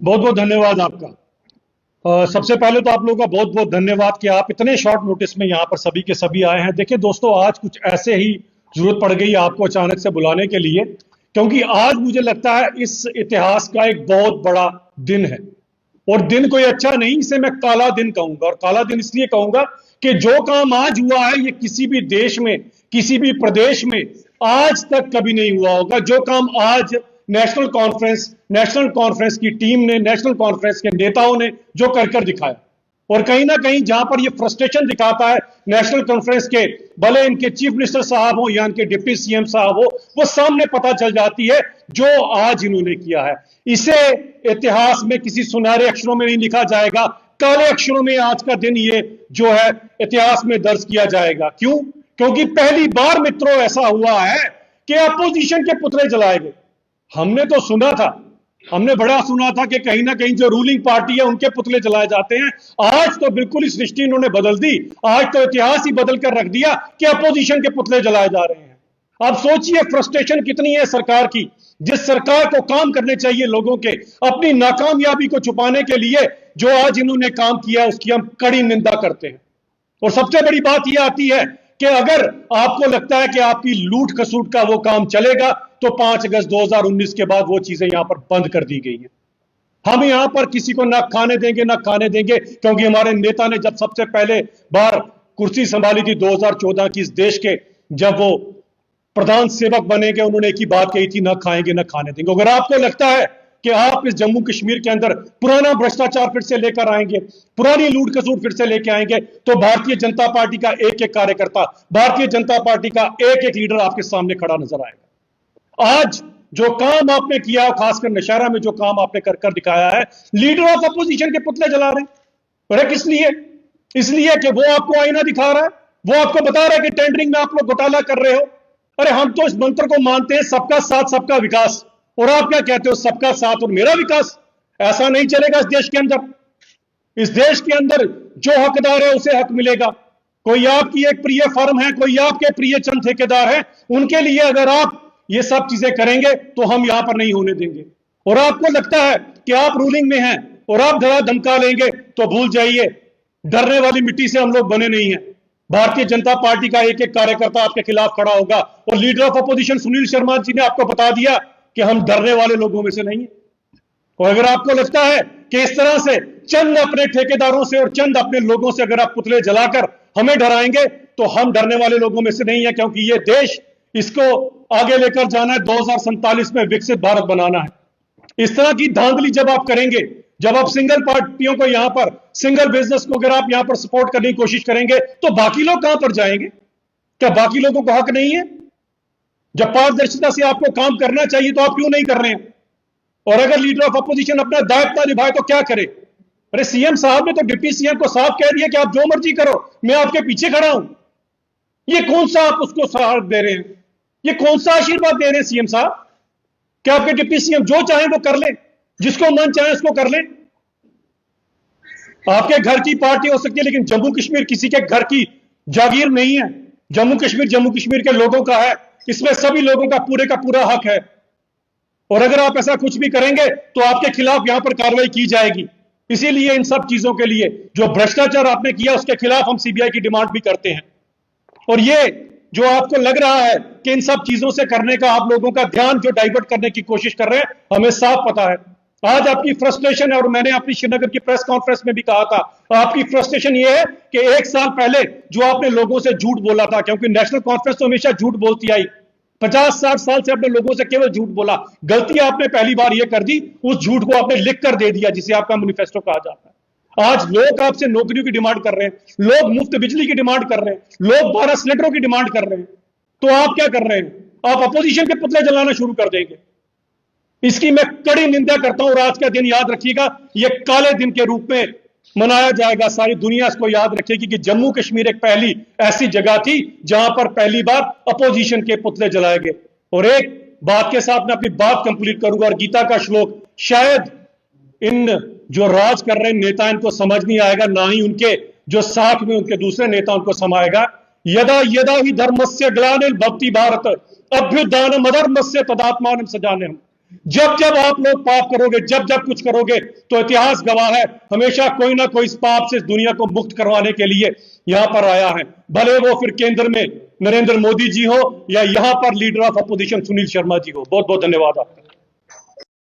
बहुत बहुत धन्यवाद आपका। सबसे पहले तो आप लोगों का बहुत बहुत धन्यवाद कि आप इतने शॉर्ट नोटिस में यहाँ पर सभी के सभी आए हैं। देखिए दोस्तों, आज कुछ ऐसे ही जरूरत पड़ गई आपको अचानक से बुलाने के लिए, क्योंकि आज मुझे लगता है इस इतिहास का एक बहुत बड़ा दिन है। और दिन कोई अच्छा नहीं, इसे मैं काला दिन कहूंगा। और काला दिन इसलिए कहूंगा कि जो काम आज हुआ है ये किसी भी देश में, किसी भी प्रदेश में आज तक कभी नहीं हुआ होगा। जो काम आज नेशनल कॉन्फ्रेंस की टीम ने, नेशनल कॉन्फ्रेंस के नेताओं ने जो कर दिखाया, और कहीं ना कहीं जहां पर ये फ्रस्ट्रेशन दिखाता है नेशनल कॉन्फ्रेंस के, भले इनके चीफ मिनिस्टर साहब हो या इनके डिप्टी सीएम साहब हो, वो सामने पता चल जाती है जो आज इन्होंने किया है। इसे इतिहास में किसी सुनहरे अक्षरों में नहीं लिखा जाएगा, काले अक्षरों में आज का दिन ये जो है इतिहास में दर्ज किया जाएगा। क्यों? क्योंकि पहली बार मित्रों ऐसा हुआ है कि अपोजिशन के पुतले जलाए गए। हमने तो सुना था, हमने बड़ा सुना था कि कहीं ना कहीं जो रूलिंग पार्टी है उनके पुतले जलाए जाते हैं। आज तो बिल्कुल ही सृष्टि इन्होंने बदल दी, आज तो इतिहास ही बदल कर रख दिया कि अपोजिशन के पुतले जलाए जा रहे हैं। अब सोचिए फ्रस्ट्रेशन कितनी है सरकार की। जिस सरकार को काम करने चाहिए लोगों के, अपनी नाकामयाबी को छुपाने के लिए जो आज इन्होंने काम किया उसकी हम कड़ी निंदा करते हैं। और सबसे बड़ी बात यह आती है कि अगर आपको लगता है कि आपकी लूट खसूट का वो काम चलेगा तो 5 अगस्त 2019 के बाद वो चीजें यहां पर बंद कर दी गई हैं। हम यहां पर किसी को ना खाने देंगे ना खाने देंगे, क्योंकि हमारे नेता ने जब सबसे पहले बार कुर्सी संभाली थी 2014 की इस देश के, जब वो प्रधान सेवक बनेंगे, उन्होंने एक ही बात कही थी, ना खाएंगे ना खाने देंगे। अगर आपको लगता है कि आप इस जम्मू कश्मीर के अंदर पुराना भ्रष्टाचार फिर से लेकर आएंगे, पुरानी लूट खसूट फिर से लेके आएंगे, तो भारतीय जनता पार्टी का एक एक कार्यकर्ता, भारतीय जनता पार्टी का एक एक लीडर आपके सामने खड़ा नजर आएगा। आज जो काम आपने किया, खासकर नौशहरा में जो काम आपने कर दिखाया है, लीडर ऑफ अपोजिशन के पुतले जला रहे हैं। अरे किस लिए? इसलिए कि वो आपको आईना दिखा रहा है, वो आपको बता रहा है कि टेंडरिंग में आप लोग घोटाला कर रहे हो। अरे हम तो इस मंत्र को मानते हैं, सबका साथ सबका विकास, और आप क्या कहते हो, सबका साथ और मेरा विकास। ऐसा नहीं चलेगा इस देश के अंदर। इस देश के अंदर जो हकदार है उसे हक मिलेगा। कोई आपकी एक प्रिय फर्म है, कोई आपके प्रिय चंद ठेकेदार है, उनके लिए अगर आप ये सब चीजें करेंगे तो हम यहां पर नहीं होने देंगे। और आपको लगता है कि आप रूलिंग में हैं और आप धड़ा धमका लेंगे, तो भूल जाइए, डरने वाली मिट्टी से हम लोग बने नहीं हैं। भारतीय जनता पार्टी का एक एक कार्यकर्ता आपके खिलाफ खड़ा होगा। और leader of opposition Sunil Sharma ji ने आपको बता दिया कि हम डरने वाले लोगों में से नहीं है। और अगर आपको लगता है कि इस तरह से चंद अपने ठेकेदारों से और चंद अपने लोगों से अगर आप पुतले जलाकर हमें डराएंगे, तो हम डरने वाले लोगों में से नहीं है। क्योंकि ये देश, इसको आगे लेकर जाना है, 2047 में विकसित भारत बनाना है। इस तरह की धांधली जब आप करेंगे, जब आप सिंगल पार्टियों को यहां पर, सिंगल बिजनेस को अगर आप यहां पर सपोर्ट करने की कोशिश करेंगे, तो बाकी लोग कहां पर जाएंगे? क्या बाकी लोगों को हक नहीं है? जब पारदर्शिता से आपको काम करना चाहिए तो आप क्यों नहीं कर रहे हैं? और अगर लीडर ऑफ अपोजिशन अपना दायित्व निभाए तो क्या करे? अरे सीएम साहब ने तो डिप्टी सीएम को साफ कह दिया कि आप जो मर्जी करो, मैं आपके पीछे खड़ा हूं। ये कौन सा आप उसको सहारा दे रहे हैं? ये कौन सा आशीर्वाद दे रहे हैं सीएम साहब? क्या आपके डिप्टी सीएम जो चाहे वो कर ले, जिसको मन चाहे उसको कर ले? आपके घर की पार्टी हो सकती है, लेकिन जम्मू कश्मीर किसी के घर की जागीर नहीं है। जम्मू कश्मीर के लोगों का है। इसमें सभी लोगों का पूरा हक है। और अगर आप ऐसा कुछ भी करेंगे तो आपके खिलाफ यहां पर कार्रवाई की जाएगी। इसीलिए इन सब चीजों के लिए, जो भ्रष्टाचार आपने किया उसके खिलाफ हम सीबीआई की डिमांड भी करते हैं। और ये जो आपको लग रहा है कि इन सब चीजों से करने का आप लोगों का ध्यान जो डाइवर्ट करने की कोशिश कर रहे हैं, हमें साफ पता है। आज आपकी फ्रस्ट्रेशन है, और मैंने अपनी श्रीनगर की प्रेस कॉन्फ्रेंस में भी कहा था, आपकी फ्रस्ट्रेशन ये है कि 1 साल पहले जो आपने लोगों से झूठ बोला था, क्योंकि नेशनल कॉन्फ्रेंस तो हमेशा झूठ बोलती आई, 50-60 साल से अपने लोगों से केवल झूठ बोला। गलती आपने पहली बार ये कर दी, उस झूठ को आपने लिख कर दे दिया, जिसे आपका मैनिफेस्टो कहा जाता है। आज लोग आपसे नौकरियों की डिमांड कर रहे हैं, लोग मुफ्त बिजली की डिमांड कर रहे हैं, लोग 12 सिलेंडरों की डिमांड कर रहे हैं, तो आप क्या कर रहे हैं? आप अपोजिशन के पुतले जलाना शुरू कर देंगे। इसकी मैं कड़ी निंदा करता हूं। और आज का दिन याद रखिएगा, यह काले दिन के रूप में मनाया जाएगा। सारी दुनिया इसको याद रखेगी कि जम्मू कश्मीर एक पहली ऐसी जगह थी जहां पर पहली बार अपोजिशन के पुतले जलाए गए। और एक बात के साथ मैं अपनी बात कंप्लीट करूंगा, और गीता का श्लोक शायद इन जो राज कर रहे नेता इनको समझ नहीं आएगा, ना ही उनके जो साथ में उनके दूसरे नेता उनको समाएगा। यदा यदा ही धर्मस्य ग्लानिर्भवति भारत अभ्युत्थानमधर्मस्य तदात्मानं सृजाम्यहम्। जब जब आप लोग पाप करोगे, जब जब कुछ करोगे, तो इतिहास गवाह है, हमेशा कोई ना कोई इस पाप से दुनिया को मुक्त करवाने के लिए यहां पर आया है। भले वो फिर केंद्र में नरेंद्र मोदी जी हो या यहां पर leader of opposition Sunil Sharma ji हो। बहुत बहुत धन्यवाद आपका।